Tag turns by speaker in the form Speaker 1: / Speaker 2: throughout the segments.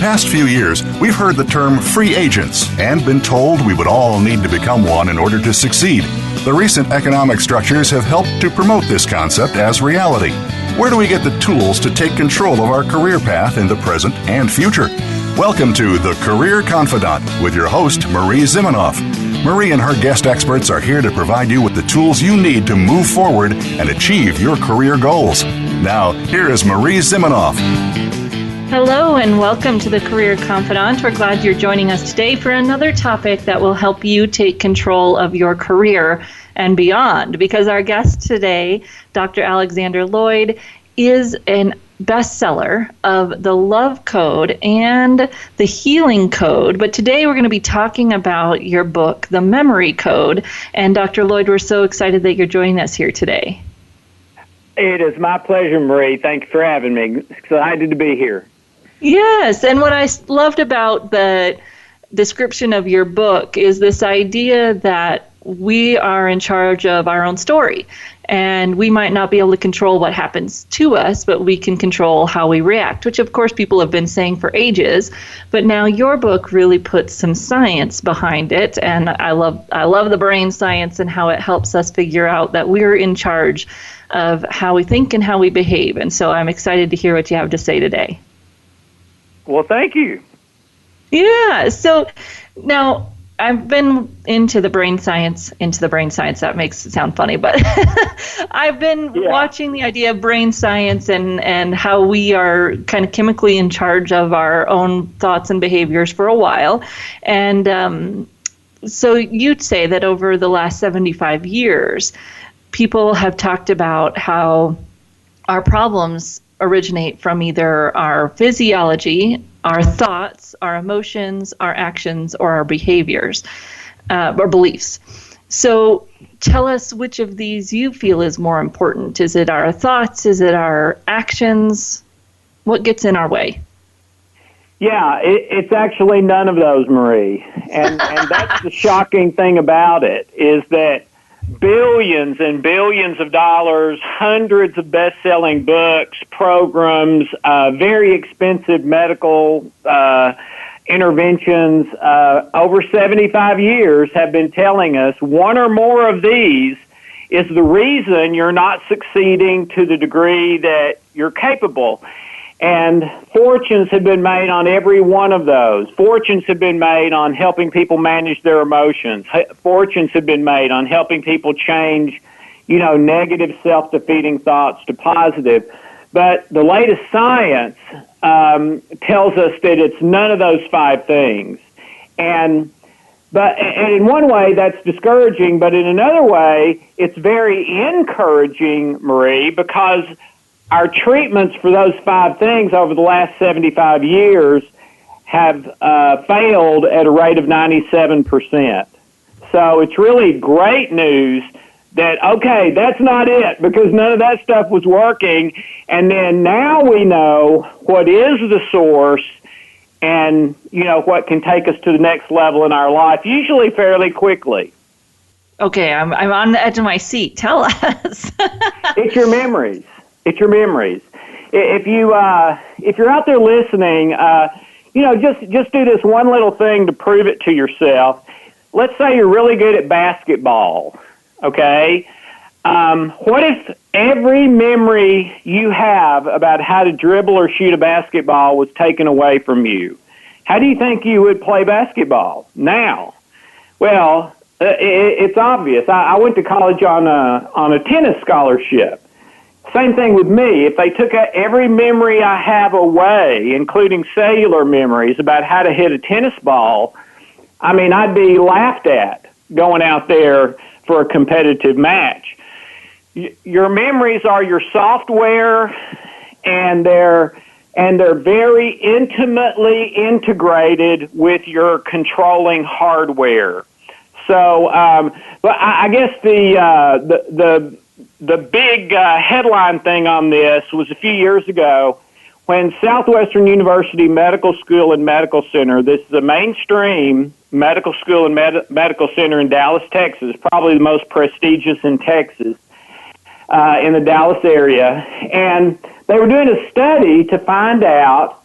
Speaker 1: past few years, we've heard the term free agents and been told we would all need to become one in order to succeed. The recent economic structures have helped to promote this concept as reality. Where do we get the tools to take control of our career path in the present and future? Welcome to The Career Confidante with your host, Marie Zimenoff. Marie and her guest experts are here to provide you with the tools you need to move forward and achieve your career goals. Now, here is Marie Zimenoff.
Speaker 2: Hello and welcome to the Career Confidante. We're glad you're joining us today for another topic that will help you take control of your career and beyond. Because our guest today, Dr. Alexander Loyd, is an bestseller of the Love Code and the Healing Code. But today we're going to be talking about your book, The Memory Code. And Dr. Loyd, we're so excited that you're joining us here today.
Speaker 3: It is my pleasure, Marie. Thank you for having me. Excited to be here.
Speaker 2: Yes, and what I loved about the description of your book is this idea that we are in charge of our own story. And we might not be able to control what happens to us, but we can control how we react, which of course people have been saying for ages. But now your book really puts some science behind it. And I love the brain science and how it helps us figure out that we're in charge of how we think and how we behave. And so I'm excited to hear what you have to say today.
Speaker 3: Well, thank you.
Speaker 2: Yeah. So now I've been into the brain science. That makes it sound funny, but I've been watching the idea of brain science and how we are kind of chemically in charge of our own thoughts and behaviors for a while. And so you'd say that over the last 75 years, people have talked about how our problems originate from either our physiology, our thoughts, our emotions, our actions, or our behaviors, or beliefs. So tell us which of these you feel is more important. Is it our thoughts? Is it our actions? What gets in our way?
Speaker 3: Yeah, it's actually none of those, Marie. And that's the shocking thing about it, is that billions and billions of dollars, hundreds of best-selling books, programs, very expensive medical interventions, over 75 years have been telling us one or more of these is the reason you're not succeeding to the degree that you're capable. And fortunes have been made on every one of those. Fortunes have been made on helping people manage their emotions. Fortunes have been made on helping people change, negative self-defeating thoughts to positive. But the latest science tells us that it's none of those five things. And in one way, that's discouraging, but in another way, it's very encouraging, Marie, because our treatments for those five things over the last 75 years have failed at a rate of 97%. So it's really great news that, okay, that's not it, because none of that stuff was working. And then now we know what is the source and, what can take us to the next level in our life, usually fairly quickly.
Speaker 2: Okay, I'm on the edge of my seat. Tell us.
Speaker 3: It's your memories. It's your memories. If you're out there listening, just do this one little thing to prove it to yourself. Let's say you're really good at basketball. Okay. What if every memory you have about how to dribble or shoot a basketball was taken away from you? How do you think you would play basketball now? Well, it's obvious. I went to college on a tennis scholarship. Same thing with me. If they took every memory I have away, including cellular memories about how to hit a tennis ball, I'd be laughed at going out there for a competitive match. Your memories are your software, and they're very intimately integrated with your controlling hardware. So, but I guess the big headline thing on this was a few years ago when Southwestern University Medical School and Medical Center, this is a mainstream medical school and medical center in Dallas, Texas, probably the most prestigious in Texas, in the Dallas area. And they were doing a study to find out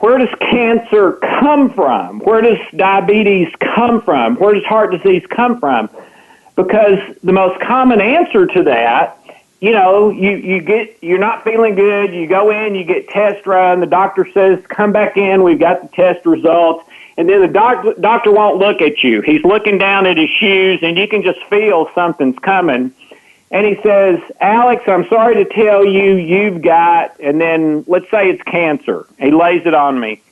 Speaker 3: where does cancer come from? Where does diabetes come from? Where does heart disease come from? Because the most common answer to that, you're not feeling good, you go in, you get test run, the doctor says, come back in, we've got the test results, and then the doctor won't look at you. He's looking down at his shoes, and you can just feel something's coming. And he says, Alex, I'm sorry to tell you, you've got, and then let's say it's cancer. He lays it on me.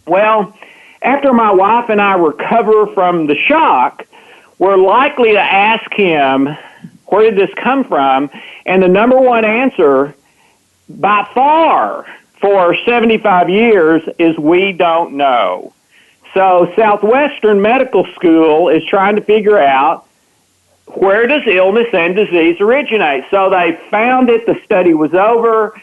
Speaker 3: Well, after my wife and I recover from the shock, we're likely to ask him, where did this come from? And the number one answer, by far, for 75 years, is we don't know. So Southwestern Medical School is trying to figure out, where does illness and disease originate? So they found it, the study was over,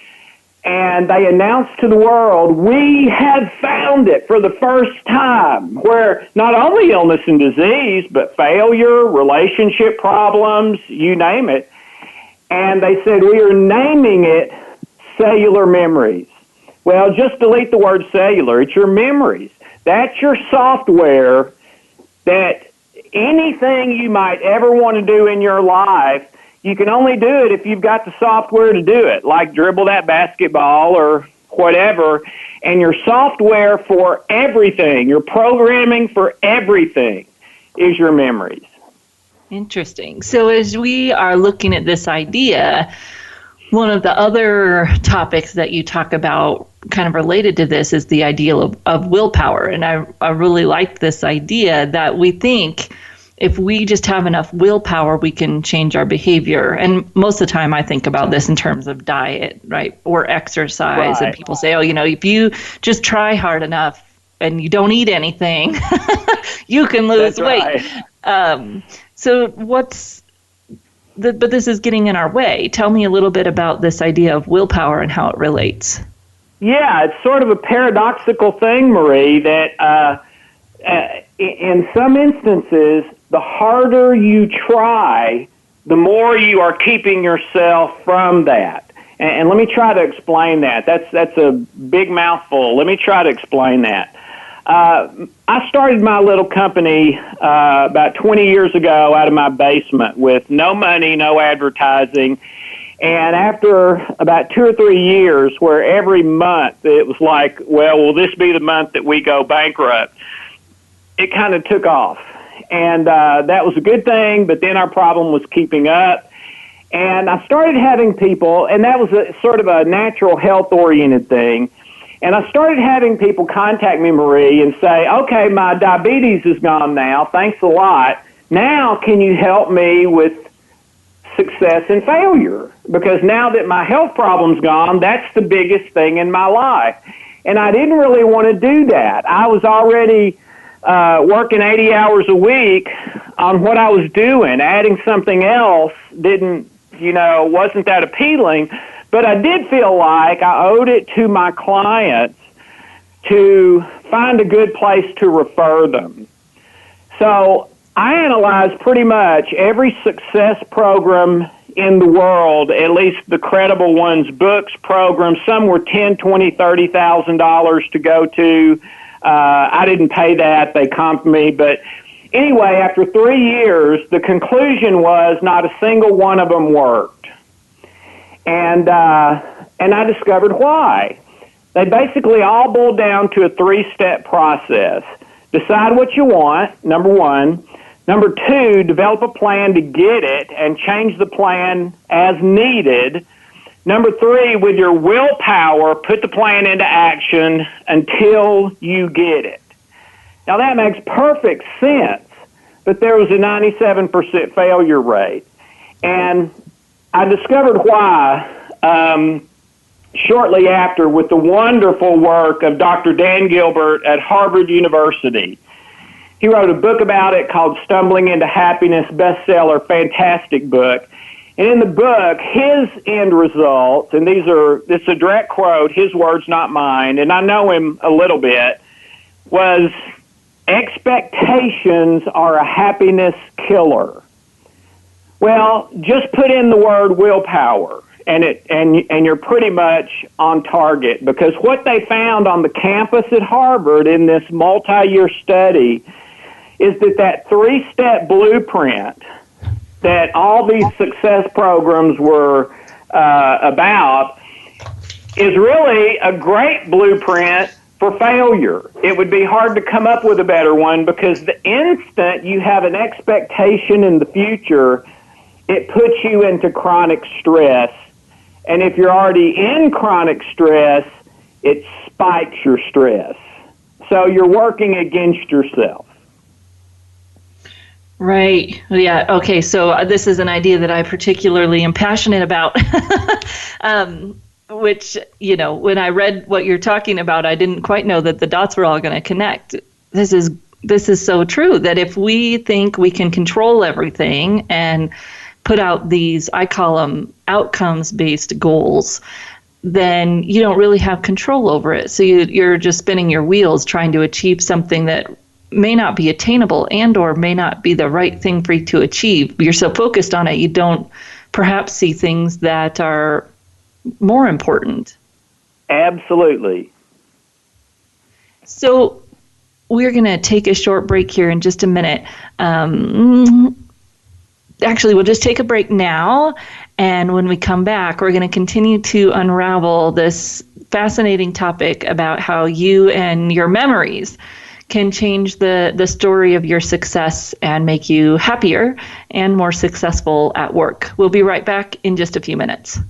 Speaker 3: and they announced to the world, we have found it for the first time, where not only illness and disease, but failure, relationship problems, you name it. And they said, we are naming it cellular memories. Well, just delete the word cellular. It's your memories. That's your software that anything you might ever want to do in your life, you can only do it if you've got the software to do it, like dribble that basketball or whatever. And your software for everything, your programming for everything is your memories.
Speaker 2: Interesting. So as we are looking at this idea, one of the other topics that you talk about kind of related to this is the idea of willpower. And I really like this idea that we think if we just have enough willpower, we can change our behavior. And most of the time I think about this in terms of diet, right, or exercise. Right. And people say, if you just try hard enough and you don't eat anything, you can lose weight. Right. But this is getting in our way. Tell me a little bit about this idea of willpower and how it relates.
Speaker 3: Yeah, it's sort of a paradoxical thing, Marie, that in some instances, the harder you try, the more you are keeping yourself from that. And let me try to explain that. That's a big mouthful. Let me try to explain that. I started my little company about 20 years ago out of my basement with no money, no advertising. And after about 2 or 3 years, where every month it was like, well, will this be the month that we go bankrupt? It kind of took off. And that was a good thing, but then our problem was keeping up. And I started having people, and that was sort of a natural health-oriented thing. And I started having people contact me, Marie, and say, okay, my diabetes is gone now. Thanks a lot. Now can you help me with success and failure? Because now that my health problem's gone, that's the biggest thing in my life. And I didn't really want to do that. I was already working 80 hours a week on what I was doing. Adding something else wasn't that appealing. But I did feel like I owed it to my clients to find a good place to refer them. So I analyzed pretty much every success program in the world, at least the credible ones, books, programs. Some were $10,000, $20,000, $30,000 to go to. I didn't pay that. They comped me. But anyway, after 3 years, the conclusion was not a single one of them worked. And I discovered why. They basically all boil down to a 3-step process. Decide what you want, number one. Number two, develop a plan to get it and change the plan as needed. Number three, with your willpower, put the plan into action until you get it. Now that makes perfect sense, but there was a 97% failure rate. And I discovered why shortly after with the wonderful work of Dr. Dan Gilbert at Harvard University. He wrote a book about it called Stumbling into Happiness, bestseller, fantastic book. And in the book, his end results, and this is a direct quote, his words, not mine, and I know him a little bit, was expectations are a happiness killer. Well, just put in the word willpower. and you're pretty much on target, because what they found on the campus at Harvard in this multi-year study is that three-step blueprint that all these success programs were about is really a great blueprint for failure. It would be hard to come up with a better one, because the instant you have an expectation in the future, it puts you into chronic stress. And if you're already in chronic stress, it spikes your stress. So you're working against yourself.
Speaker 2: Right. Yeah. Okay. So this is an idea that I particularly am passionate about, which, when I read what you're talking about, I didn't quite know that the dots were all going to connect. This is so true, that if we think we can control everything and put out these, I call them outcomes-based goals, then you don't really have control over it. So you're just spinning your wheels trying to achieve something that may not be attainable and or may not be the right thing for you to achieve. You're so focused on it, you don't perhaps see things that are more important.
Speaker 3: Absolutely.
Speaker 2: So we're going to take a short break here in just a minute. Actually, we'll just take a break now, and when we come back, we're going to continue to unravel this fascinating topic about how you and your memories can change the story of your success and make you happier and more successful at work. We'll be right back in just a few minutes.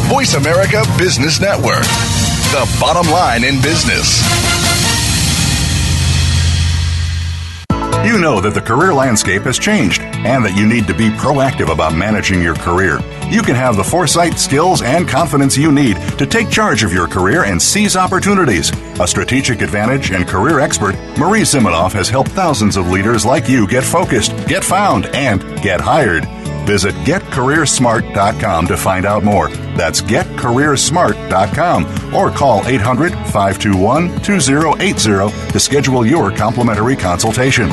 Speaker 1: Voice America Business Network, the bottom line in business. You know that the career landscape has changed and that you need to be proactive about managing your career. You can have the foresight, skills, and confidence you need to take charge of your career and seize opportunities. A strategic advantage and career expert, Marie Zimenoff has helped thousands of leaders like you get focused, get found, and get hired. Visit getcareersmart.com to find out more. That's getcareersmart.com, or call 800-521-2080 to schedule your complimentary consultation.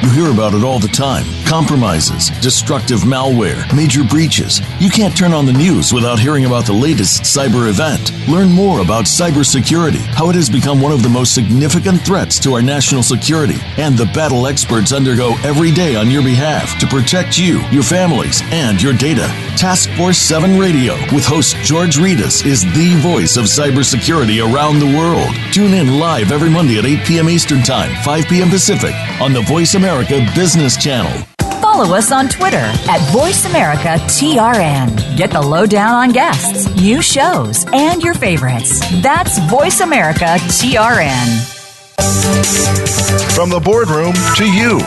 Speaker 4: You hear about it all the time. Compromises, destructive malware, major breaches. You can't turn on the news without hearing about the latest cyber event. Learn more about cybersecurity, how it has become one of the most significant threats to our national security, and the battle experts undergo every day on your behalf to protect you, your families, and your data. Task Force 7 Radio with host George Reedus is the voice of cybersecurity around the world. Tune in live every Monday at 8 p.m. Eastern Time, 5 p.m. Pacific on the Voice America Business Channel.
Speaker 5: Follow us on Twitter at VoiceAmericaTRN. Get the lowdown on guests, new shows, and your favorites. That's VoiceAmericaTRN.
Speaker 1: From the boardroom to you,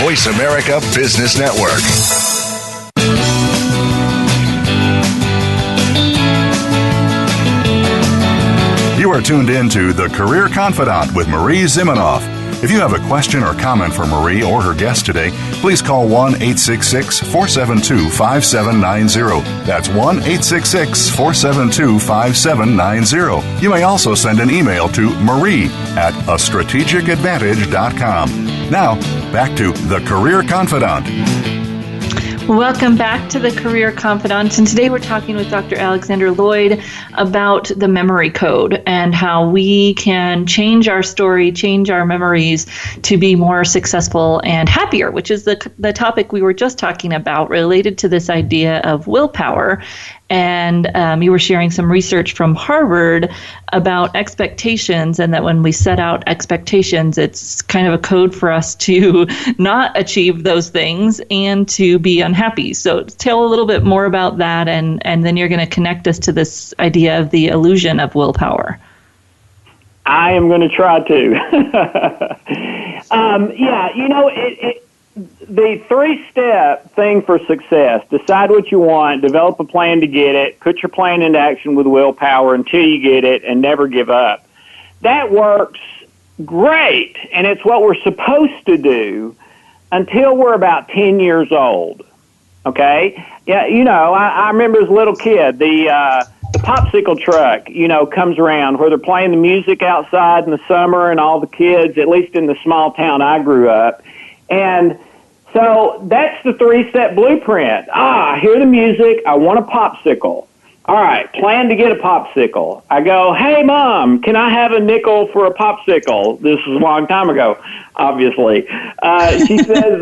Speaker 1: Voice America Business Network. You are tuned in to The Career Confidante with Marie Zimenoff. If you have a question or comment for Marie or her guest today, please call 1-866-472-5790. That's 1-866-472-5790. You may also send an email to marie@astrategicadvantage.com. Now, back to The Career Confidante.
Speaker 2: Welcome back to the Career Confidante, and today we're talking with Dr. Alexander Loyd about the memory code and how we can change our story, change our memories to be more successful and happier, which is the topic we were just talking about related to this idea of willpower. And you were sharing some research from Harvard about expectations, and that when we set out expectations, it's kind of a code for us to not achieve those things and to be unhappy. So tell a little bit more about that, and then you're going to connect us to this idea of the illusion of willpower.
Speaker 3: I am going to try to. The three-step thing for success: decide what you want, develop a plan to get it, put your plan into action with willpower until you get it, and never give up. That works great, and it's what we're supposed to do until we're about 10 years old. Okay? Yeah, I remember as a little kid, the the popsicle truck, comes around where they're playing the music outside in the summer and all the kids, at least in the small town I grew up. And so that's the 3-step blueprint. I hear the music. I want a popsicle. All right, plan to get a popsicle. I go, hey, Mom, can I have a nickel for a popsicle? This is a long time ago, obviously. She says,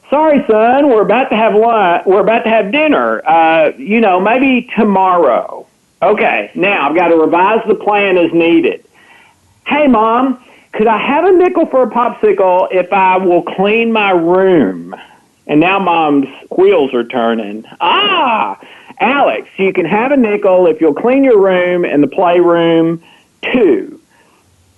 Speaker 3: sorry, son, we're about to have lunch. We're about to have dinner. Maybe tomorrow. Okay, now I've got to revise the plan as needed. Hey, Mom, could I have a nickel for a popsicle if I will clean my room? And now Mom's wheels are turning. Alex, you can have a nickel if you'll clean your room and the playroom too.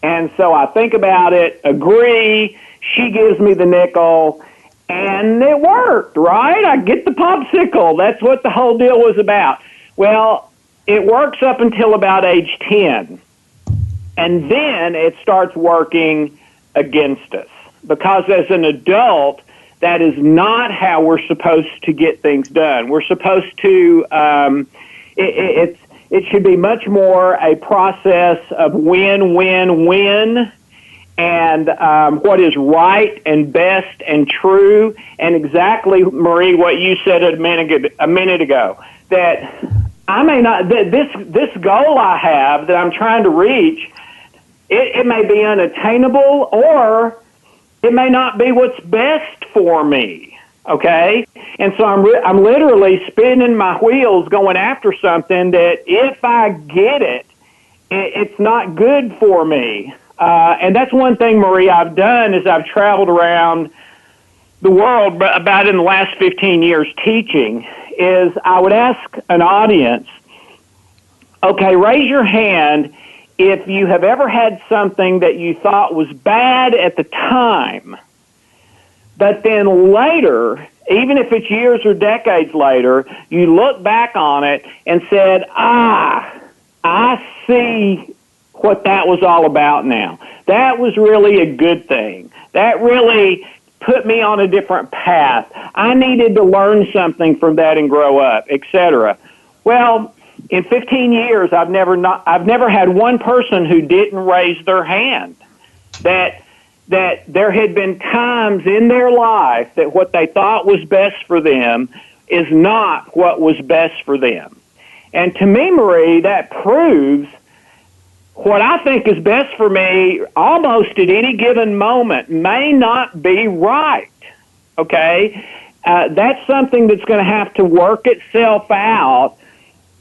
Speaker 3: And so I think about it, agree, she gives me the nickel, and it worked, right? I get the popsicle. That's what the whole deal was about. Well, it works up until about age 10. And then it starts working against us. Because as an adult, that is not how we're supposed to get things done. We're supposed to, it should be much more a process of win, win, win, and what is right and best and true, and exactly, Marie, what you said a minute ago, that I may not, this goal I have that I'm trying to reach, it may be unattainable, or it may not be what's best for me, okay? And so I'm literally spinning my wheels going after something that if I get it, it's not good for me. And that's one thing, Marie, I've done is I've traveled around the world about in the last 15 years teaching, is I would ask an audience, okay, raise your hand if you have ever had something that you thought was bad at the time, but then later, even if it's years or decades later, you look back on it and said, I see what that was all about now. That was really a good thing. That really put me on a different path. I needed to learn something from that and grow up, etc. Well, in 15 years, I've never had one person who didn't raise their hand. That there had been times in their life that what they thought was best for them is not what was best for them. And to me, Marie, that proves what I think is best for me almost at any given moment may not be right. Okay? That's something that's going to have to work itself out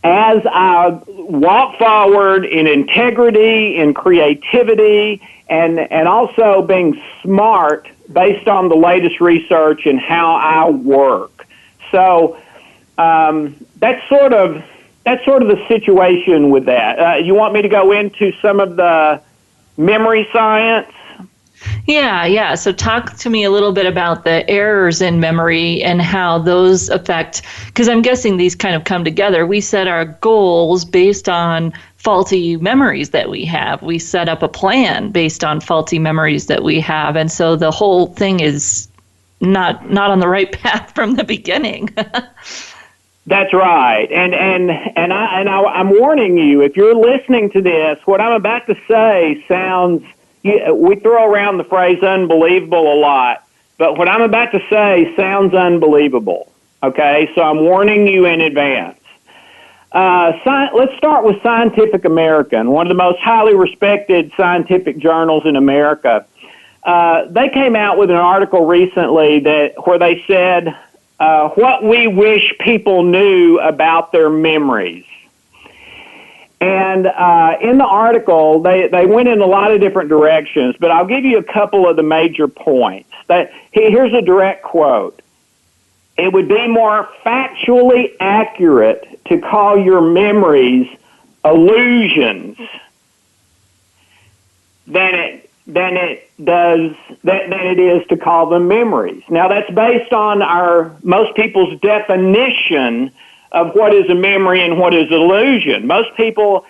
Speaker 3: as I walk forward in integrity, in creativity, and also being smart based on the latest research and how I work. So that's sort of the situation with that. You want me to go into some of the memory science?
Speaker 2: Yeah. So talk to me a little bit about the errors in memory and how those affect, because I'm guessing these kind of come together. We set our goals based on faulty memories that we have. We set up a plan based on faulty memories that we have. And so the whole thing is not on the right path from the beginning.
Speaker 3: That's right. And I'm warning you, if you're listening to this, what I'm about to say sounds, we throw around the phrase unbelievable a lot, but what I'm about to say sounds unbelievable, okay? So I'm warning you in advance. Let's start with Scientific American, one of the most highly respected scientific journals in America. They came out with an article recently where they said what we wish people knew about their memories. And in the article, they went in a lot of different directions, but I'll give you a couple of the major points. Here's a direct quote. It would be more factually accurate to call your memories illusions than it is to call them memories. Now, that's based on most people's definition of what is a memory and what is illusion. Most people,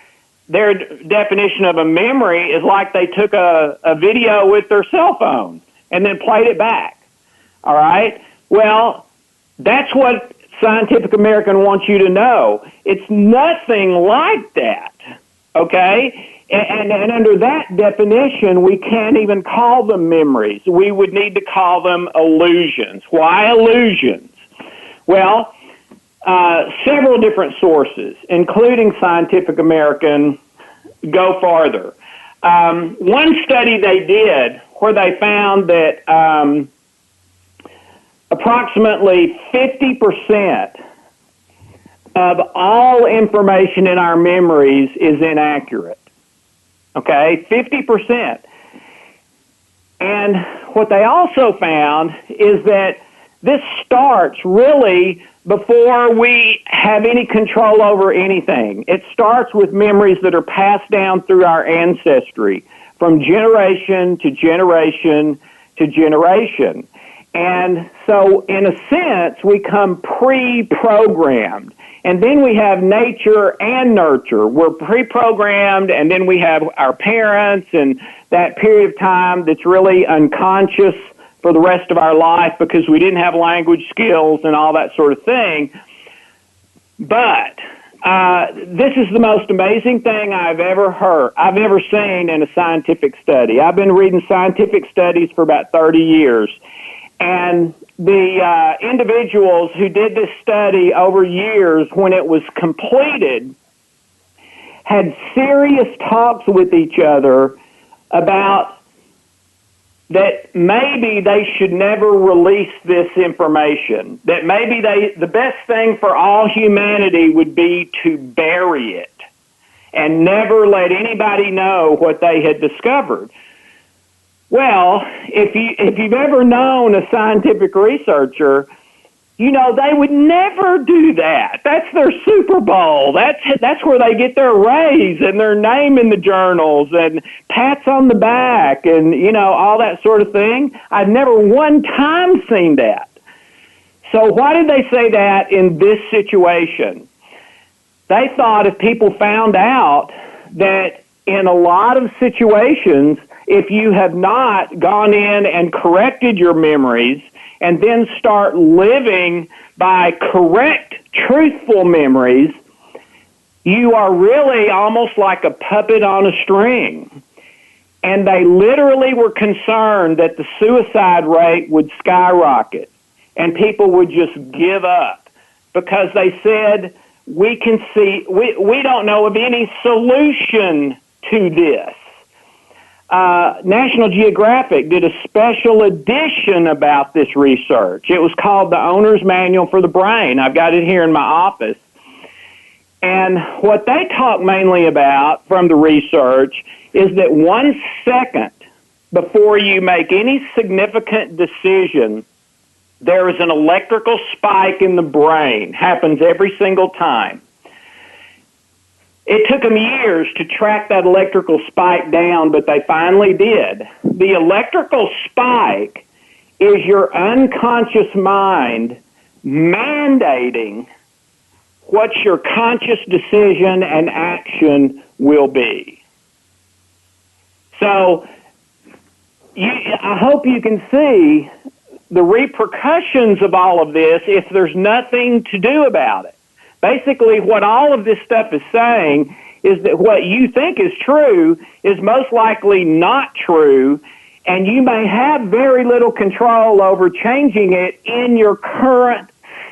Speaker 3: their definition of a memory is like they took a video with their cell phone and then played it back. All right? Well, that's what Scientific American wants you to know. It's nothing like that, okay? And under that definition, we can't even call them memories. We would need to call them illusions. Why illusions? Well, several different sources, including Scientific American, go farther. One study they did where they found that approximately 50% of all information in our memories is inaccurate. Okay, 50%. And what they also found is that this starts really before we have any control over anything. It starts with memories that are passed down through our ancestry from generation to generation to generation. And so, in a sense, we come pre-programmed. And then we have nature and nurture. We're pre-programmed, and then we have our parents and that period of time that's really unconscious for the rest of our life because we didn't have language skills and all that sort of thing. But this is the most amazing thing I've ever seen in a scientific study. I've been reading scientific studies for about 30 years. And the individuals who did this study over years, when it was completed, had serious talks with each other about that maybe they should never release this information, that maybe the best thing for all humanity would be to bury it and never let anybody know what they had discovered. Well, if you've ever known a scientific researcher, you know they would never do that. That's their Super Bowl. That's where they get their raise and their name in the journals and pats on the back and, you know, all that sort of thing. I've never one time seen that. So why did they say that in this situation? They thought if people found out that in a lot of situations, if you have not gone in and corrected your memories and then start living by correct, truthful memories, you are really almost like a puppet on a string. And they literally were concerned that the suicide rate would skyrocket and people would just give up because they said, we don't know of any solution to this. National Geographic did a special edition about this research. It was called The Owner's Manual for the Brain. I've got it here in my office. And what they talk mainly about from the research is that 1 second before you make any significant decision, there is an electrical spike in the brain. Happens every single time. It took them years to track that electrical spike down, but they finally did. The electrical spike is your unconscious mind mandating what your conscious decision and action will be. So I hope you can see the repercussions of all of this if there's nothing to do about it. Basically, what all of this stuff is saying is that what you think is true is most likely not true, and you may have very little control over changing it in your current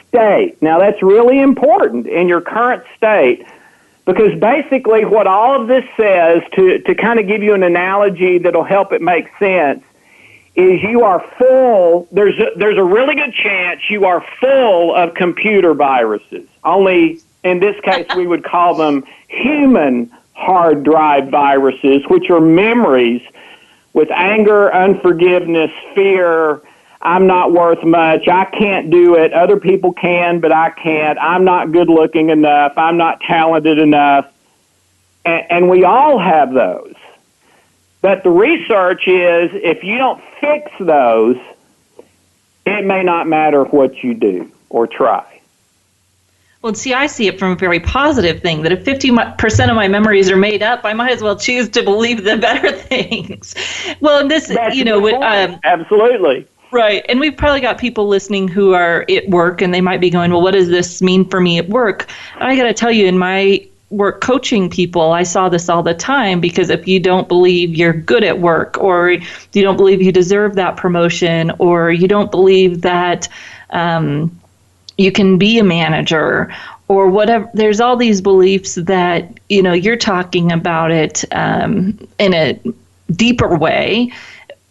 Speaker 3: state. Now, that's really important, in your current state, because basically what all of this says, to kind of give you an analogy that'll help it make sense, is you are full, there's a really good chance you are full of computer viruses. Only in this case we would call them human hard drive viruses, which are memories with anger, unforgiveness, fear, I'm not worth much, I can't do it, other people can, but I can't, I'm not good looking enough, I'm not talented enough, and we all have those. But the research is if you don't fix those, it may not matter what you do or try.
Speaker 2: Well, see, I see it from a very positive thing, that if 50% of my memories are made up, I might as well choose to believe the better things. Well, and this,
Speaker 3: That's
Speaker 2: you know,
Speaker 3: absolutely.
Speaker 2: Right. And we've probably got people listening who are at work and they might be going, well, what does this mean for me at work? I got to tell you, in my work coaching people, I saw this all the time, because if you don't believe you're good at work, or you don't believe you deserve that promotion, or you don't believe that you can be a manager, or whatever, there's all these beliefs that, you're talking about it in a deeper way.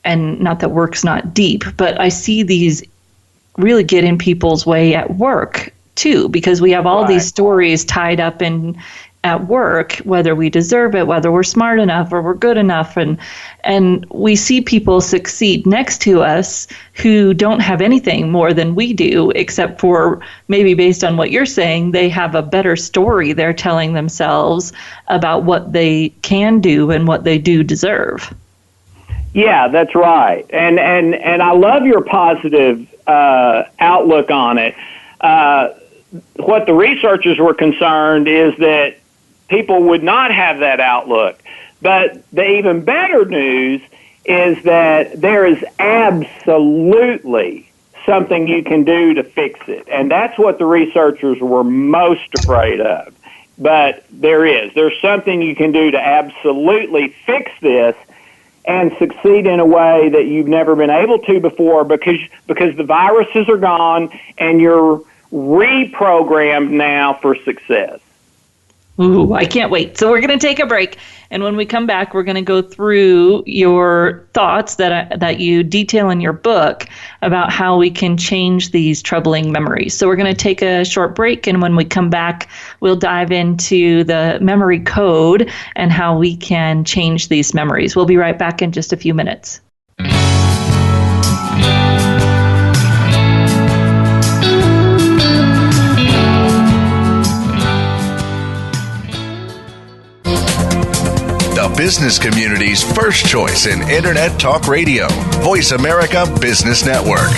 Speaker 2: And not that work's not deep, but I see these really get in people's way at work too, because we have all these stories tied up in at work, whether we deserve it, whether we're smart enough or we're good enough. And we see people succeed next to us who don't have anything more than we do, except for maybe, based on what you're saying, they have a better story they're telling themselves about what they can do and what they do deserve.
Speaker 3: Yeah, that's right. And I love your positive outlook on it. What the researchers were concerned is that people would not have that outlook. But the even better news is that there is absolutely something you can do to fix it. And that's what the researchers were most afraid of. But there's something you can do to absolutely fix this and succeed in a way that you've never been able to before, because the viruses are gone and you're reprogrammed now for success.
Speaker 2: Ooh, I can't wait. So we're going to take a break, and when we come back, we're going to go through your thoughts that you detail in your book about how we can change these troubling memories. So we're going to take a short break, and when we come back, we'll dive into the memory code and how we can change these memories. We'll be right back in just a few minutes.
Speaker 6: The business community's first choice in Internet Talk Radio. Voice America Business Network.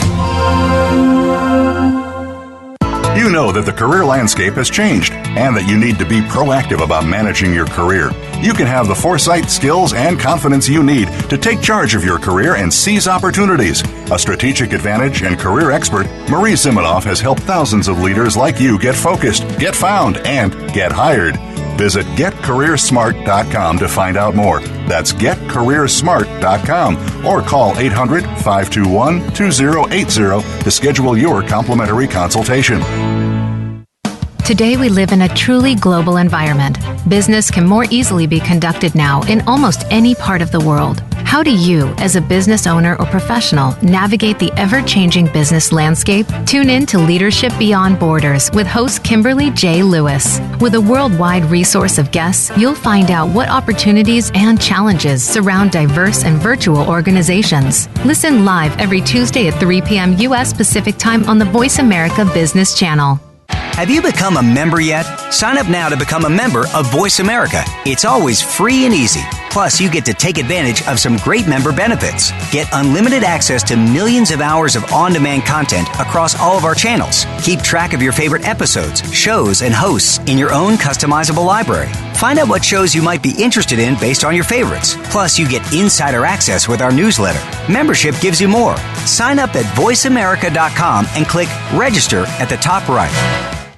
Speaker 1: You know that the career landscape has changed and that you need to be proactive about managing your career. You can have the foresight, skills, and confidence you need to take charge of your career and seize opportunities. A strategic advantage and career expert, Marie Zimenoff has helped thousands of leaders like you get focused, get found, and get hired. Visit getcareersmart.com to find out more. That's getcareersmart.com, or call 800-521-2080 to schedule your complimentary consultation.
Speaker 7: Today we live in a truly global environment. Business can more easily be conducted now in almost any part of the world. How do you, as a business owner or professional, navigate the ever-changing business landscape? Tune in to Leadership Beyond Borders with host Kimberly J. Lewis. With a worldwide resource of guests, you'll find out what opportunities and challenges surround diverse and virtual organizations. Listen live every Tuesday at 3 p.m. U.S. Pacific Time on the Voice America Business Channel.
Speaker 8: Have you become a member yet? Sign up now to become a member of Voice America. It's always free and easy. Plus, you get to take advantage of some great member benefits. Get unlimited access to millions of hours of on-demand content across all of our channels. Keep track of your favorite episodes, shows, and hosts in your own customizable library. Find out what shows you might be interested in based on your favorites. Plus, you get insider access with our newsletter. Membership gives you more. Sign up at voiceamerica.com and click register at the top right.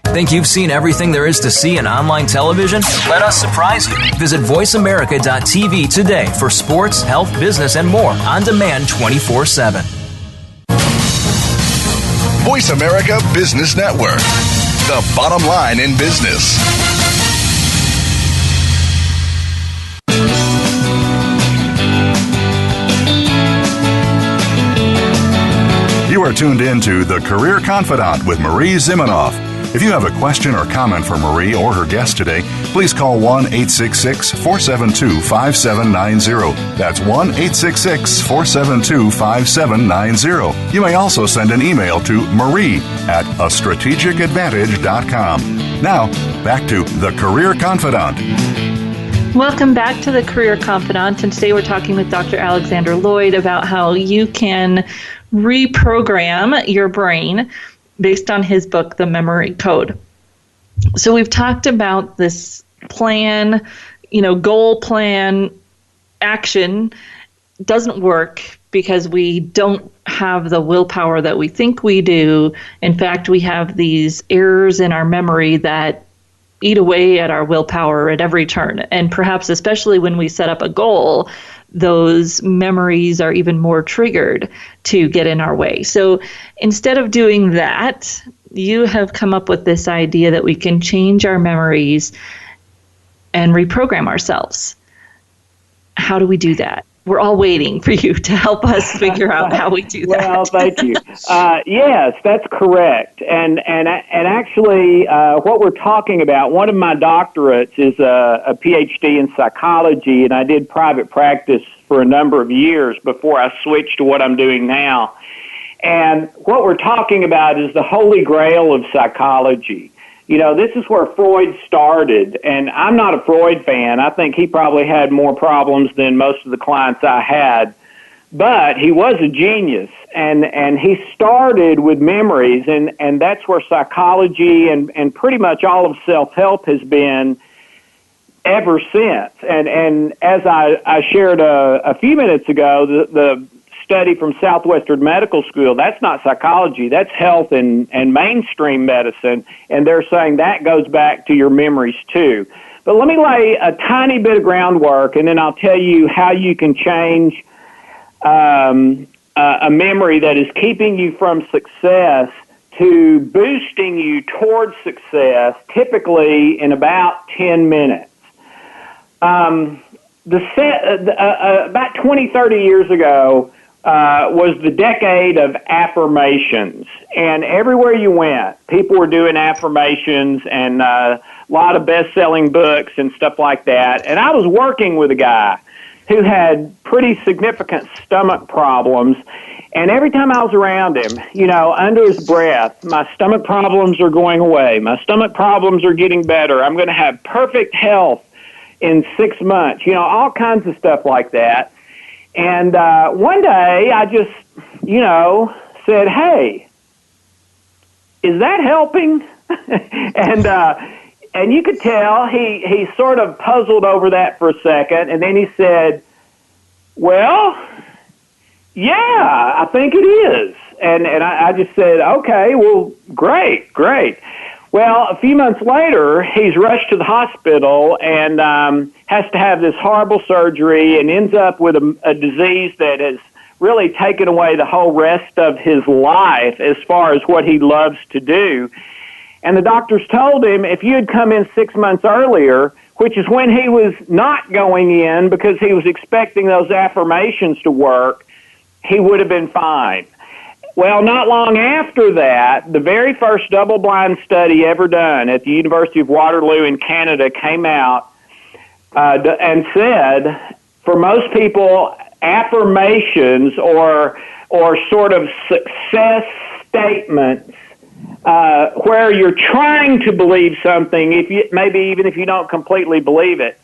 Speaker 9: Think you've seen everything there is to see in online television? Let us surprise you. Visit voiceamerica.tv today for sports, health, business, and more on demand 24/7.
Speaker 6: Voice America Business Network. The bottom line in business.
Speaker 1: You are tuned in to The Career Confidante with Marie Zimenoff. If you have a question or comment for Marie or her guest today, please call 1-866-472-5790. That's 1-866-472-5790. You may also send an email to marie@astrategicadvantage.com. Now, back to The Career Confidante.
Speaker 2: Welcome back to The Career Confidante, and today we're talking with Dr. Alexander Loyd about how you can reprogram your brain based on his book, The Memory Code. So we've talked about this plan, goal plan, action doesn't work because we don't have the willpower that we think we do. In fact, we have these errors in our memory that eat away at our willpower at every turn. And perhaps especially when we set up a goal, those memories are even more triggered to get in our way. So instead of doing that, you have come up with this idea that we can change our memories and reprogram ourselves. How do we do that? We're all waiting for you to help us figure out how we do that.
Speaker 3: Well, thank you. Yes, that's correct. And actually, what we're talking about, one of my doctorates is a PhD in psychology, and I did private practice for a number of years before I switched to what I'm doing now. And what we're talking about is the holy grail of psychology. You know, this is where Freud started, and I'm not a Freud fan. I think he probably had more problems than most of the clients I had, but he was a genius, and he started with memories, and that's where psychology and pretty much all of self-help has been ever since. And as I shared a few minutes ago, the study from Southwestern Medical School, that's not psychology, that's health and mainstream medicine, and they're saying that goes back to your memories too. But let me lay a tiny bit of groundwork, and then I'll tell you how you can change a memory that is keeping you from success to boosting you towards success, typically in about 10 minutes. About 20, 30 years ago, was the decade of affirmations. And everywhere you went, people were doing affirmations and a lot of best-selling books and stuff like that. And I was working with a guy who had pretty significant stomach problems. And every time I was around him, you know, under his breath, my stomach problems are going away. My stomach problems are getting better. I'm going to have perfect health in 6 months. You know, all kinds of stuff like that. And one day I just, you know, said, hey, is that helping? And you could tell he sort of puzzled over that for a second, and then he said, well, yeah, I think it is. And I just said, okay, well, great. Well, a few months later, he's rushed to the hospital and has to have this horrible surgery and ends up with a disease that has really taken away the whole rest of his life as far as what he loves to do. And the doctors told him if you had come in 6 months earlier, which is when he was not going in because he was expecting those affirmations to work, he would have been fine. Well, not long after that, the very first double-blind study ever done at the University of Waterloo in Canada came out and said, for most people, affirmations or sort of success statements where you're trying to believe something, maybe even if you don't completely believe it,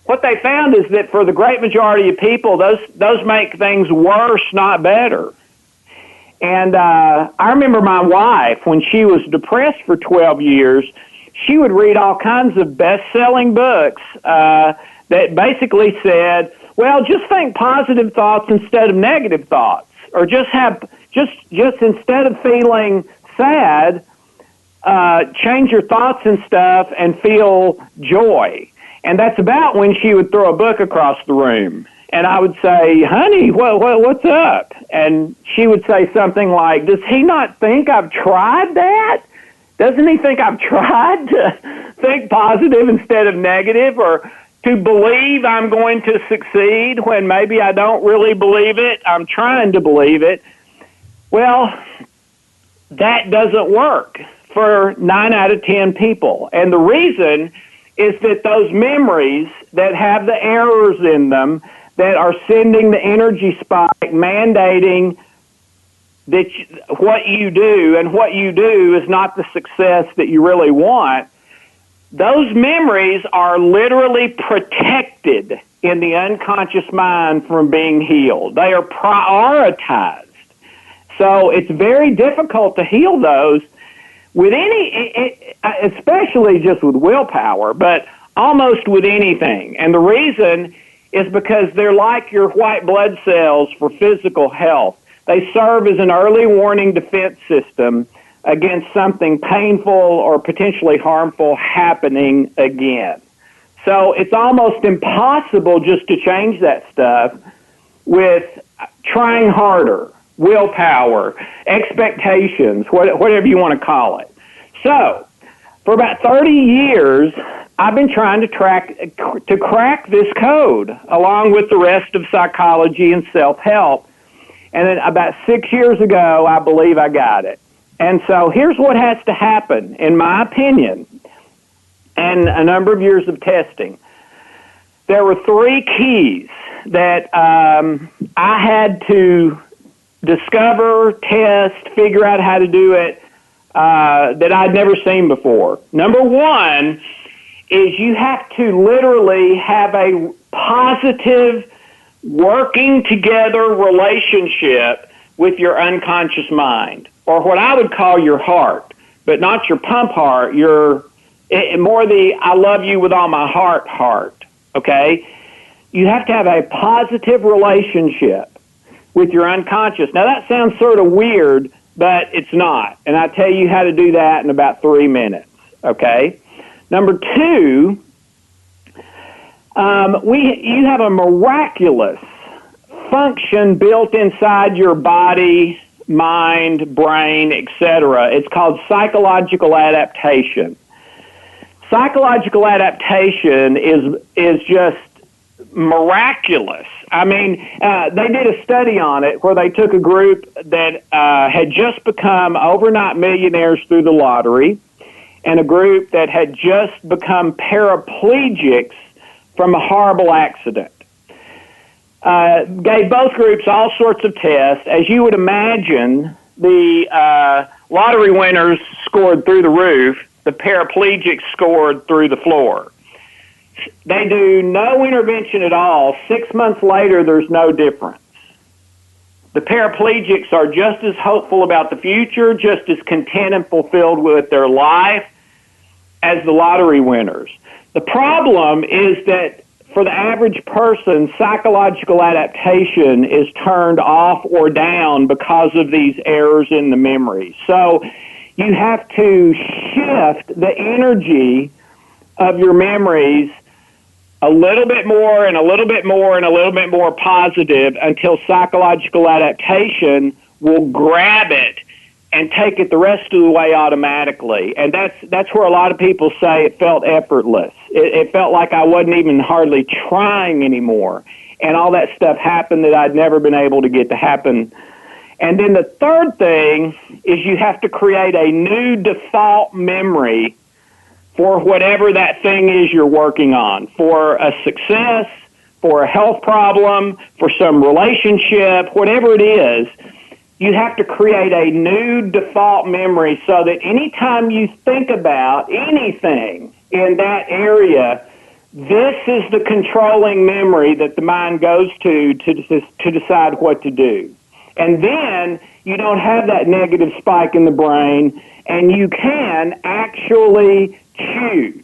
Speaker 3: what they found is that for the great majority of people, those make things worse, not better. And I remember my wife, when she was depressed for 12 years, she would read all kinds of best-selling books that basically said, well, just think positive thoughts instead of negative thoughts, or just instead of feeling sad, change your thoughts and stuff and feel joy. And that's about when she would throw a book across the room. And I would say, honey, what's up? And she would say something like, does he not think I've tried that? Doesn't he think I've tried to think positive instead of negative, or to believe I'm going to succeed when maybe I don't really believe it? I'm trying to believe it. Well, that doesn't work for 9 out of 10 people. And the reason is that those memories that have the errors in them, that are sending the energy spike, mandating that what you do, and what you do is not the success that you really want, those memories are literally protected in the unconscious mind from being healed. They are prioritized. So it's very difficult to heal those with especially just with willpower, but almost with anything. And the reason is because they're like your white blood cells for physical health. They serve as an early warning defense system against something painful or potentially harmful happening again. So it's almost impossible just to change that stuff with trying harder, willpower, expectations, whatever you want to call it. So for about 30 years, I've been trying to crack this code along with the rest of psychology and self-help. And then about 6 years ago, I believe I got it. And so here's what has to happen, in my opinion, and a number of years of testing. There were 3 keys that I had to discover, test, figure out how to do it that I'd never seen before. Number 1 is you have to literally have a positive, working together relationship with your unconscious mind, or what I would call your heart, but not your pump heart, more the I love you with all my heart, okay? You have to have a positive relationship with your unconscious. Now that sounds sort of weird, but it's not, and I tell you how to do that in about 3 minutes, okay? Number 2, you have a miraculous function built inside your body, mind, brain, etc. It's called psychological adaptation. Psychological adaptation is just miraculous. I mean, they did a study on it where they took a group that had just become overnight millionaires through the lottery and a group that had just become paraplegics from a horrible accident. Gave both groups all sorts of tests. As you would imagine, the lottery winners scored through the roof. The paraplegics scored through the floor. They do no intervention at all. 6 months later, there's no difference. The paraplegics are just as hopeful about the future, just as content and fulfilled with their life as the lottery winners. The problem is that for the average person, psychological adaptation is turned off or down because of these errors in the memory. So you have to shift the energy of your memories a little bit more and a little bit more and a little bit more positive until psychological adaptation will grab it and take it the rest of the way automatically. And that's where a lot of people say it felt effortless. It felt like I wasn't even hardly trying anymore. And all that stuff happened that I'd never been able to get to happen. And then the third thing is you have to create a new default memory for whatever that thing is you're working on, for a success, for a health problem, for some relationship, whatever it is. You have to create a new default memory so that anytime you think about anything in that area, this is the controlling memory that the mind goes to decide what to do. And then you don't have that negative spike in the brain, and you can actually choose.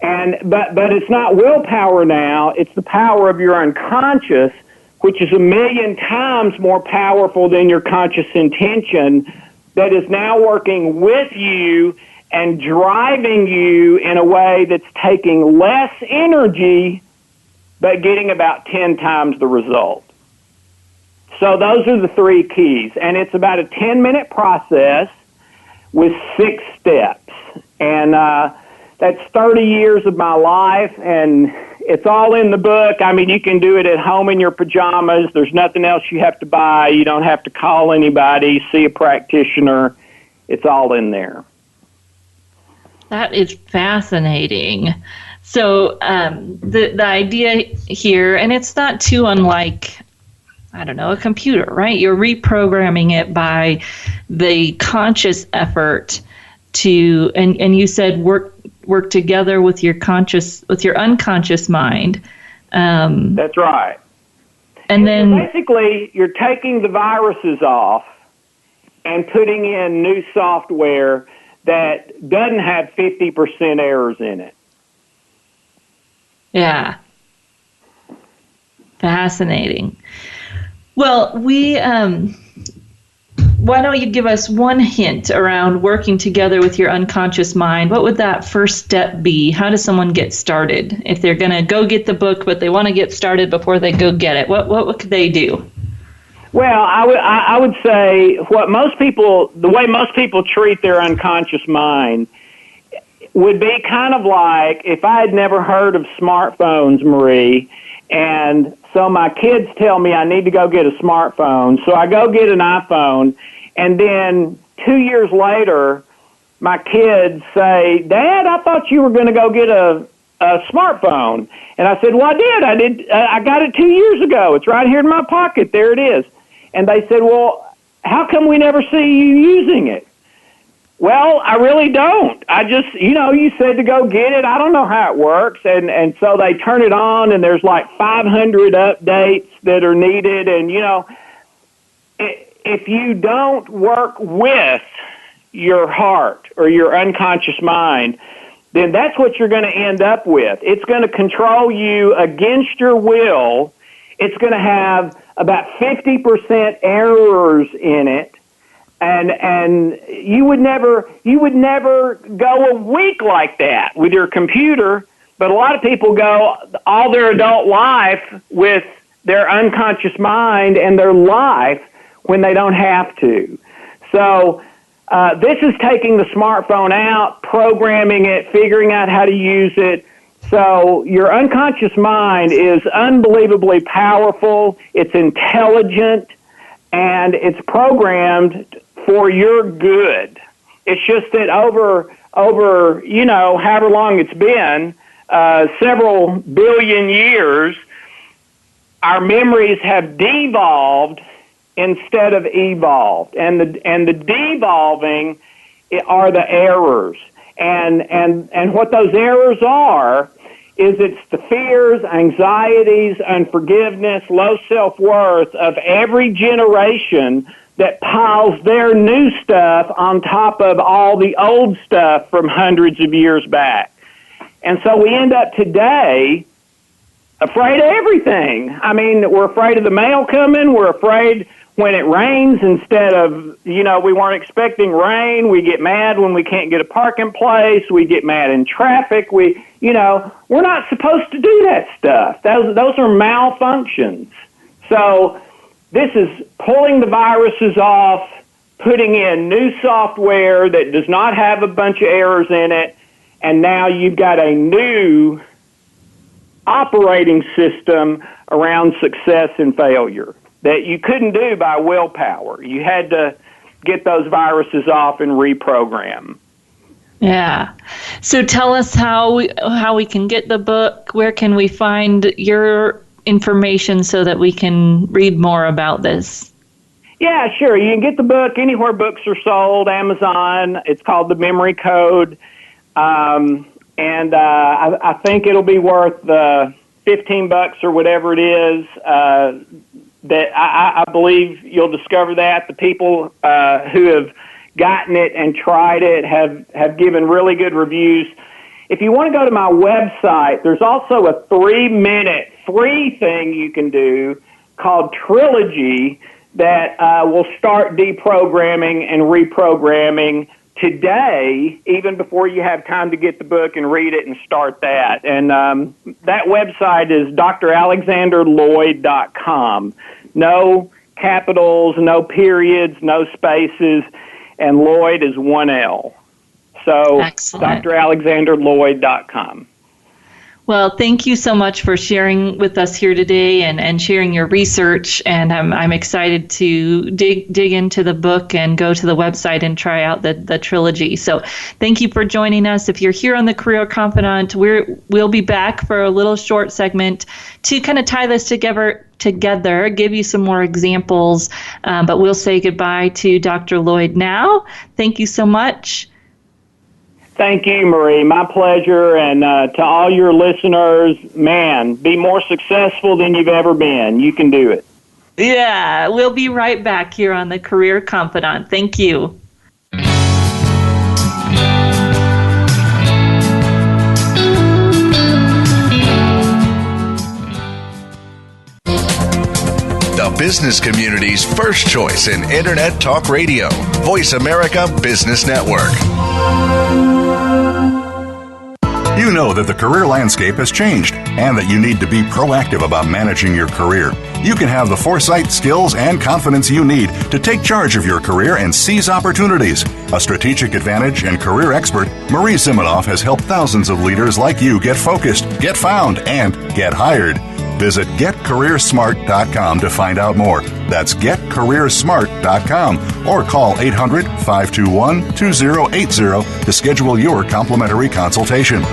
Speaker 3: But it's not willpower now, it's the power of your unconscious, which is 1,000,000 times more powerful than your conscious intention, that is now working with you and driving you in a way that's taking less energy but getting about 10 times the result. So those are the 3 keys, and it's about a 10-minute process with 6 steps. And that's 30 years of my life, and it's all in the book. I mean, you can do it at home in your pajamas. There's nothing else you have to buy. You don't have to call anybody, see a practitioner. It's all in there.
Speaker 2: That is fascinating. So the idea here, and it's not too unlike, I don't know, a computer, right? You're reprogramming it by the conscious effort to, and you said work together with your unconscious mind.
Speaker 3: That's right.
Speaker 2: And then
Speaker 3: basically, you're taking the viruses off and putting in new software that doesn't have 50% errors in it.
Speaker 2: Yeah. Fascinating. Well, why don't you give us one hint around working together with your unconscious mind? What would that first step be? How does someone get started? If they're going to go get the book, but they want to get started before they go get it, what could they do?
Speaker 3: Well, I would say the way most people treat their unconscious mind would be kind of like if I had never heard of smartphones, Marie, and so my kids tell me I need to go get a smartphone. So I go get an iPhone, and then 2 years later, my kids say, "Dad, I thought you were going to go get a smartphone." And I said, "Well, I did. I got it 2 years ago. It's right here in my pocket. There it is." And they said, "Well, how come we never see you using it?" Well, I really don't. I just, you said to go get it. I don't know how it works. And so they turn it on, and there's like 500 updates that are needed. And, if you don't work with your heart or your unconscious mind, then that's what you're going to end up with. It's going to control you against your will. It's going to have about 50% errors in it. And you would never go a week like that with your computer, but a lot of people go all their adult life with their unconscious mind and their life when they don't have to. So this is taking the smartphone out, programming it, figuring out how to use it. So your unconscious mind is unbelievably powerful. It's intelligent, and it's programmed for your good. It's just that over however long it's been, several billion years, our memories have devolved instead of evolved, and the devolving are the errors, and what those errors are is it's the fears, anxieties, unforgiveness, low self-worth of every generation that piles their new stuff on top of all the old stuff from hundreds of years back. And so we end up today afraid of everything. I mean, we're afraid of the mail coming. We're afraid when it rains instead of, we weren't expecting rain. We get mad when we can't get a parking place. We get mad in traffic. We're not supposed to do that stuff. Those are malfunctions. So this is pulling the viruses off, putting in new software that does not have a bunch of errors in it, and now you've got a new operating system around success and failure that you couldn't do by willpower. You had to get those viruses off and reprogram.
Speaker 2: Yeah. So tell us how we can get the book. Where can we find your information so that we can read more about this?
Speaker 3: Yeah, sure. You can get the book anywhere books are sold, Amazon. It's called The Memory Code. And I think it'll be worth the $15 or whatever it is. That I believe you'll discover that. The people who have gotten it and tried it have given really good reviews. If you want to go to my website, there's also a 3-minute free thing you can do called Trilogy that will start deprogramming and reprogramming today, even before you have time to get the book and read it and start that. And that website is dralexanderloyd.com. No capitals, no periods, no spaces, and Loyd is 1 L. So dralexanderloyd.com.
Speaker 2: Well, thank you so much for sharing with us here today and sharing your research. And I'm excited to dig into the book and go to the website and try out the trilogy. So thank you for joining us. If you're here on the Career Confidante, we'll be back for a little short segment to kind of tie this together, give you some more examples. But we'll say goodbye to Dr. Loyd now. Thank you so much.
Speaker 3: Thank you, Marie. My pleasure. And to all your listeners, man, be more successful than you've ever been. You can do it.
Speaker 2: Yeah, we'll be right back here on the Career Confidante. Thank you.
Speaker 6: The business community's first choice in Internet Talk Radio. Voice America Business Network.
Speaker 1: You know that the career landscape has changed and that you need to be proactive about managing your career. You can have the foresight, skills, and confidence you need to take charge of your career and seize opportunities. A strategic advantage and career expert, Marie Zimenoff has helped thousands of leaders like you get focused, get found, and get hired. Visit getcareersmart.com to find out more. That's getcareersmart.com or call 800-521-2080 to schedule your complimentary consultation.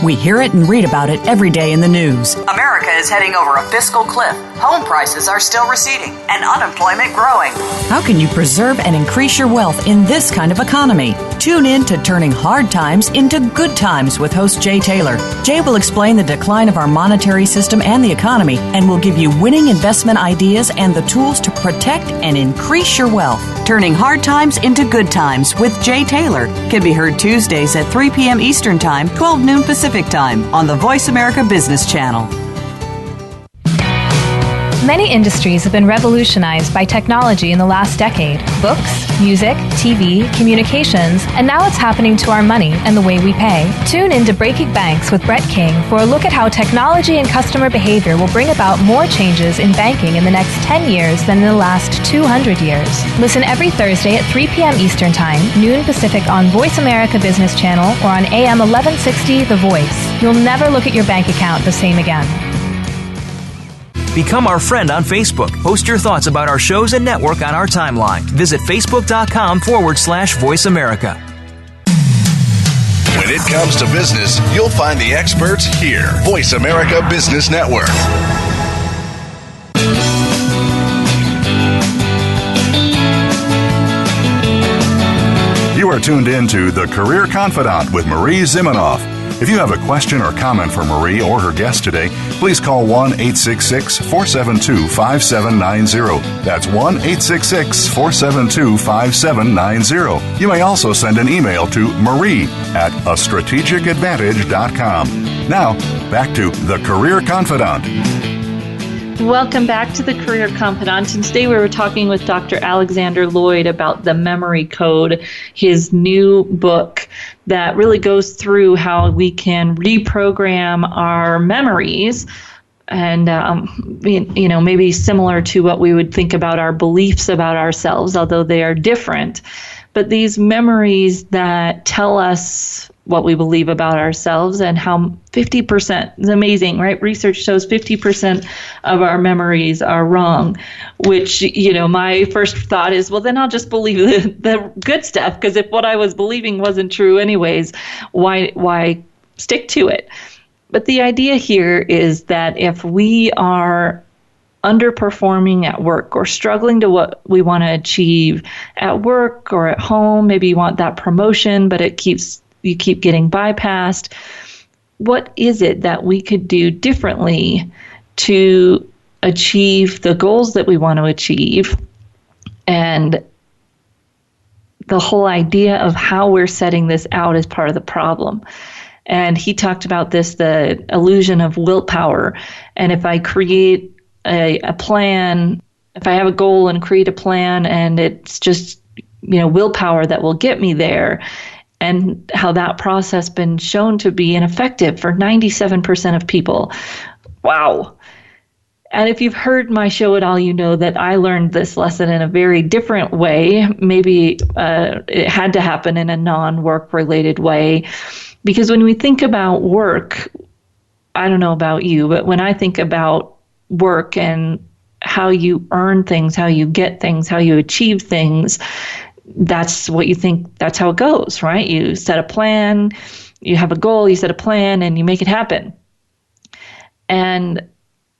Speaker 5: We hear it and read about it every day in the news.
Speaker 10: America is heading over a fiscal cliff. Home prices are still receding and unemployment growing.
Speaker 5: How can you preserve and increase your wealth in this kind of economy? Tune in to Turning Hard Times into Good Times with host Jay Taylor. Jay will explain the decline of our monetary system and the economy and will give you winning investment ideas and the tools to protect and increase your wealth. Turning Hard Times into Good Times with Jay Taylor can be heard Tuesdays at 3 p.m. Eastern Time, 12 noon Pacific Time on the Voice America Business Channel.
Speaker 7: Many industries have been revolutionized by technology in the last decade. Books, music, TV, communications, and now it's happening to our money and the way we pay. Tune in to Breaking Banks with Brett King for a look at how technology and customer behavior will bring about more changes in banking in the next 10 years than in the last 200 years. Listen every Thursday at 3 p.m. Eastern Time, noon Pacific on Voice America Business Channel or on AM 1160 The Voice. You'll never look at your bank account the same again.
Speaker 9: Become our friend on Facebook. Post your thoughts about our shows and network on our timeline. Visit facebook.com/Voice America.
Speaker 6: When it comes to business, you'll find the experts here. Voice America Business Network.
Speaker 1: You are tuned in to The Career Confidante with Marie Zimenoff. If you have a question or comment for Marie or her guest today, please call 1-866-472-5790. That's 1-866-472-5790. You may also send an email to marie@astrategicadvantage.com. Now, back to The Career Confidante.
Speaker 2: Welcome back to the Career Confidante. And today we were talking with Dr. Alexander Loyd about the memory code, his new book that really goes through how we can reprogram our memories and, maybe similar to what we would think about our beliefs about ourselves, although they are different. But these memories that tell us what we believe about ourselves and how 50% is amazing, right? Research shows 50% of our memories are wrong, which, my first thought is, well, then I'll just believe the good stuff, because if what I was believing wasn't true anyways, why stick to it? But the idea here is that if we are underperforming at work or struggling to what we want to achieve at work or at home, maybe you want that promotion, but you keep getting bypassed. What is it that we could do differently to achieve the goals that we want to achieve? And the whole idea of how we're setting this out is part of the problem. And he talked about this, the illusion of willpower. And if I create a plan, if I have a goal and create a plan and it's just, willpower that will get me there, and how that process been shown to be ineffective for 97% of people. Wow. And if you've heard my show at all, you know that I learned this lesson in a very different way. Maybe it had to happen in a non-work related way. Because when we think about work, I don't know about you, but when I think about work and how you earn things, how you get things, how you achieve things, that's what you think, that's how it goes, right? You set a plan, you have a goal, you set a plan, and you make it happen. And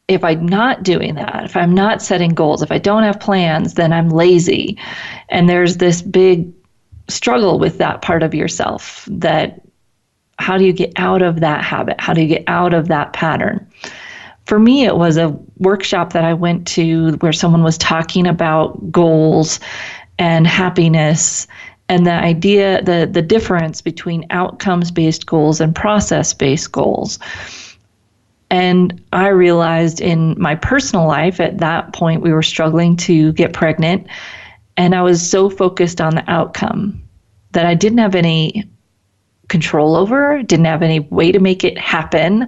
Speaker 2: if I'm not doing that, if I'm not setting goals, if I don't have plans, then I'm lazy. And there's this big struggle with that part of yourself, that how do you get out of that habit? How do you get out of that pattern? For me, it was a workshop that I went to where someone was talking about goals and happiness and the idea, the difference between outcomes-based goals and process-based goals. And I realized in my personal life at that point, we were struggling to get pregnant. And I was so focused on the outcome that I didn't have any control over, didn't have any way to make it happen,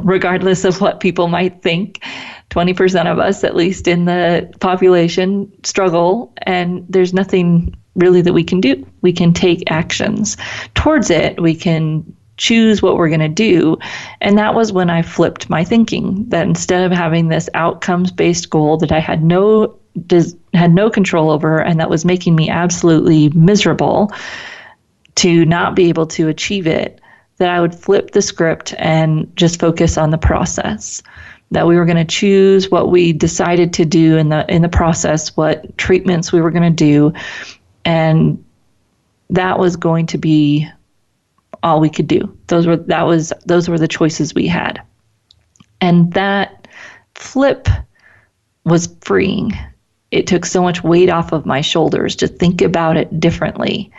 Speaker 2: regardless of what people might think. 20% of us, at least in the population, struggle, and there's nothing really that we can do. We can take actions towards it. We can choose what we're going to do. And that was when I flipped my thinking, that instead of having this outcomes-based goal that I had no control over and that was making me absolutely miserable to not be able to achieve it, that I would flip the script and just focus on the process. That we were going to choose what we decided to do in the process, what treatments we were going to do, and that was going to be all we could do. Those were the choices we had. And that flip was freeing. It took so much weight off of my shoulders to think about it differently.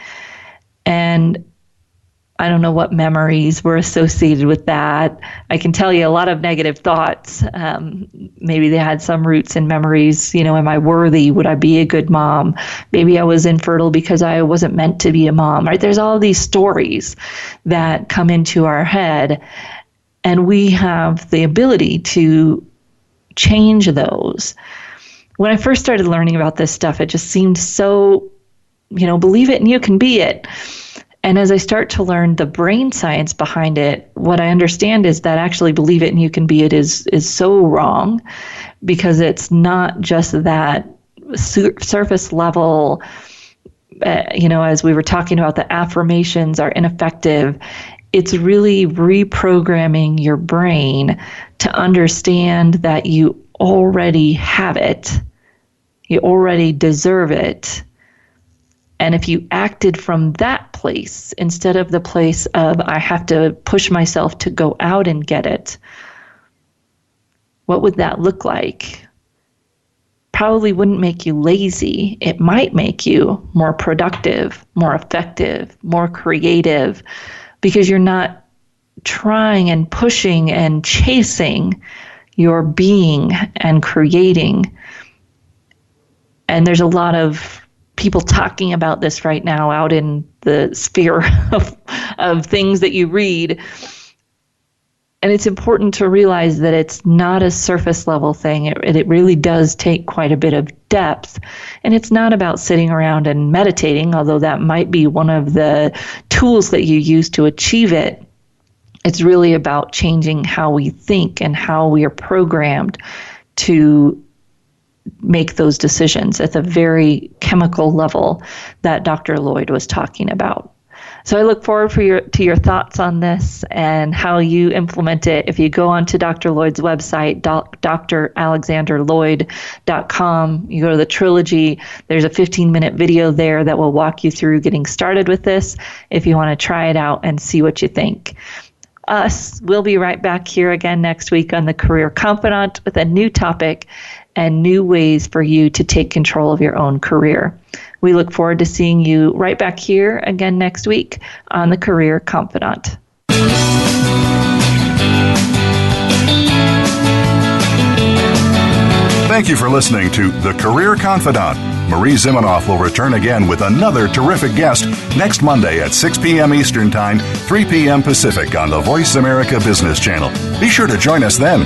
Speaker 2: And I don't know what memories were associated with that. I can tell you a lot of negative thoughts. Maybe they had some roots in memories. Am I worthy? Would I be a good mom? Maybe I was infertile because I wasn't meant to be a mom, right? There's all these stories that come into our head, and we have the ability to change those. When I first started learning about this stuff, it just seemed so, believe it and you can be it. And as I start to learn the brain science behind it, what I understand is that actually believe it and you can be it is so wrong, because it's not just that surface level, as we were talking about, the affirmations are ineffective. It's really reprogramming your brain to understand that you already have it. You already deserve it. And if you acted from that place instead of the place of I have to push myself to go out and get it, what would that look like? Probably wouldn't make you lazy. It might make you more productive, more effective, more creative, because you're not trying and pushing and chasing. You're being and creating. And there's a lot of people talking about this right now out in the sphere of things that you read. And it's important to realize that it's not a surface level thing. It really does take quite a bit of depth. And it's not about sitting around and meditating, although that might be one of the tools that you use to achieve it. It's really about changing how we think and how we are programmed to make those decisions at the very chemical level that Dr. Loyd was talking about. So I look forward to your thoughts on this and how you implement it. If you go onto Dr. Loyd's website, dralexanderloyd.com, you go to the trilogy, there's a 15-minute video there that will walk you through getting started with this if you want to try it out and see what you think. We'll be right back here again next week on the Career Confidante with a new topic and new ways for you to take control of your own career. We look forward to seeing you right back here again next week on the Career Confidante.
Speaker 1: Thank you for listening to The Career Confidante. Marie Zimenoff will return again with another terrific guest next Monday at 6 p.m. Eastern Time, 3 p.m. Pacific on the Voice America Business Channel. Be sure to join us then.